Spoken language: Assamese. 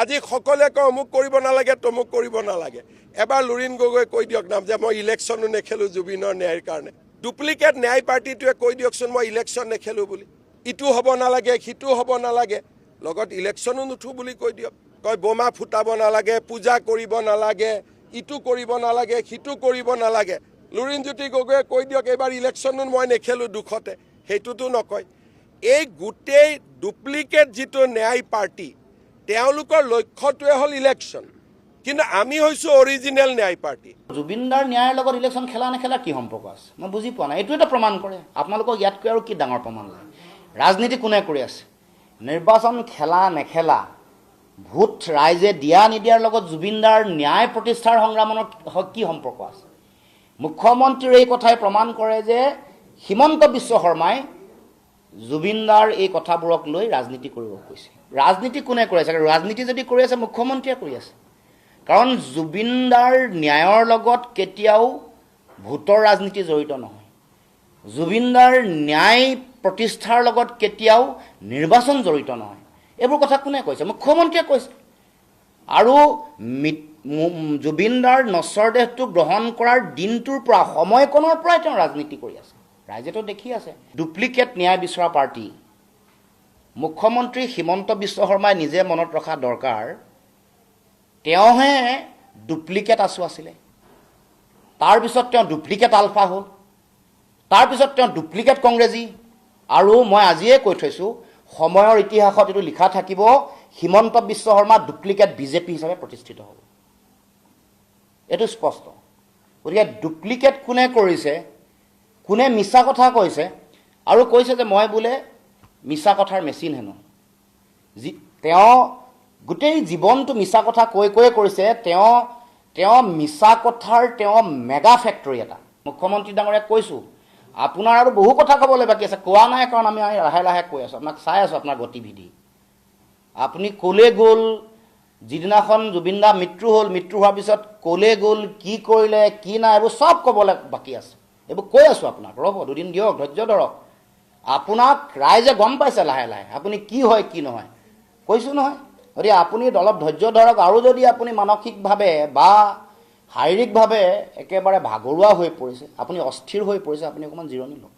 আজি সকলোৱে কয় অমুক কৰিব নালাগে তমুক কৰিব নালাগে এবাৰ লুৰিণ গগৈ কৈ দিয়ক নাম যে মই ইলেকশ্যনো নেখেলোঁ জুবিনৰ ন্যায়ৰ কাৰণে ডুপ্লিকেট ন্যায় পাৰ্টিটোৱে কৈ দিয়কচোন মই ইলেকশ্যন নেখেলোঁ বুলি ইটো হ'ব নালাগে সিটো হ'ব নালাগে লগত ইলেকশ্যনো নুঠো বুলি কৈ দিয়ক কয় বোমা ফুটাব নালাগে পূজা কৰিব নালাগে ইটো কৰিব নালাগে সিটো কৰিব নালাগে লুৰিণজ্যোতি গগৈয়ে কৈ দিয়ক এইবাৰ ইলেকশ্যনো মই নেখেলোঁ দুখতে সেইটোতো নকয় এই গোটেই ডুপ্লিকেট যিটো ন্যায় পাৰ্টি তেওঁলোকৰ লক্ষ্যটোৱে হ'ল ইলেকশ্যন কিন্তু আমি হৈছোঁ অৰিজিনেল ন্যায় পাৰ্টি জুবিনদাৰ ন্যায়ৰ লগত ইলেকশ্যন খেলা নেখেলা কি সম্পৰ্ক আছে মই বুজি পোৱা নাই এইটো এটা প্ৰমাণ কৰে আপোনালোকক ইয়াতকৈ আৰু কি ডাঙৰ প্ৰমাণ লাগে ৰাজনীতি কোনে কৰি আছে নিৰ্বাচন খেলা নেখেলা ভোট ৰাইজে দিয়া নিদিয়াৰ লগত জুবিনদাৰ ন্যায় প্ৰতিষ্ঠাৰ সংগ্ৰামৰ কি সম্পৰ্ক আছে মুখ্যমন্ত্ৰীৰ এই কথাই প্ৰমাণ কৰে যে হিমন্ত বিশ্ব শৰ্মাই জুবিনদাৰ এই কথাবোৰক লৈ ৰাজনীতি কৰিব কৈছে ৰাজনীতি কোনে কৰি আছে ৰাজনীতি যদি কৰি আছে মুখ্যমন্ত্ৰীয়ে কৰি আছে কাৰণ জুবিনদাৰ ন্যায়ৰ লগত কেতিয়াও ভোটৰ ৰাজনীতি জড়িত নহয় জুবিনদাৰ ন্যায় প্ৰতিষ্ঠাৰ লগত কেতিয়াও নিৰ্বাচন জড়িত নহয় এইবোৰ কথা কোনে কৈছে মুখ্যমন্ত্ৰীয়ে কৈছে আৰু জুবিনদাৰ নশ্বৰ দেহটো গ্ৰহণ কৰাৰ দিনটোৰ পৰা সময়কণৰ পৰাই তেওঁ ৰাজনীতি কৰি আছে ৰাইজেতো দেখি আছে ডুপ্লিকেট ন্যায় বিচৰা পাৰ্টি মুখ্যমন্ত্ৰী হিমন্ত বিশ্ব শৰ্মাই নিজে মনত ৰখা দৰকাৰ তেওঁহে ডুপ্লিকেট আছু আছিলে তাৰপিছত তেওঁ ডুপ্লিকেট আলফা হ'ল তাৰপিছত তেওঁ ডুপ্লিকেট কংগ্ৰেছী আৰু মই আজিয়ে কৈ থৈছোঁ সময়ৰ ইতিহাসত এইটো লিখা থাকিব হিমন্ত বিশ্ব শৰ্মা ডুপ্লিকেট বিজেপি হিচাপে প্ৰতিষ্ঠিত হ'ব এইটো স্পষ্ট গতিকে ডুপ্লিকেট কোনে কৰিছে কোনে মিছা কথা কৈছে আৰু কৈছে যে মই বোলে মিছা কথাৰ মেচিন হেনো তেওঁ গোটেই জীৱনটো মিছা কথা কৈ কৰিছে তেওঁ মিছা কথাৰ তেওঁ মেগা ফেক্টৰী এটা মুখ্যমন্ত্ৰী ডাঙৰীয়াক কৈছোঁ আপোনাৰ আৰু বহু কথা ক'বলৈ বাকী আছে কোৱা নাই কাৰণ আমি লাহে লাহে কৈ আছোঁ আপোনাক চাই আছোঁ আপোনাৰ গতিবিধি আপুনি ক'লে গ'ল যিদিনাখন জুবিনদা মৃত্যু হ'ল মৃত্যু হোৱাৰ পিছত ক'লে গ'ল কি কৰিলে কি নাই এইবোৰ চব ক'বলৈ বাকী আছে এইবোৰ কৈ আছোঁ আপোনাক ৰ'ব দুদিন দিয়ক ধৈৰ্য ধৰক আপোনাক ৰাইজে গম পাইছে লাহে লাহে আপুনি কি হয় কি নহয় কৈছোঁ নহয় গতিকে আপুনি অলপ ধৈৰ্য ধৰক আৰু যদি আপুনি মানসিকভাৱে বা শাৰীৰিকভাৱে একেবাৰে ভাগৰুৱা হৈ পৰিছে আপুনি অস্থিৰ হৈ পৰিছে আপুনি অকণমান জিৰণি লওক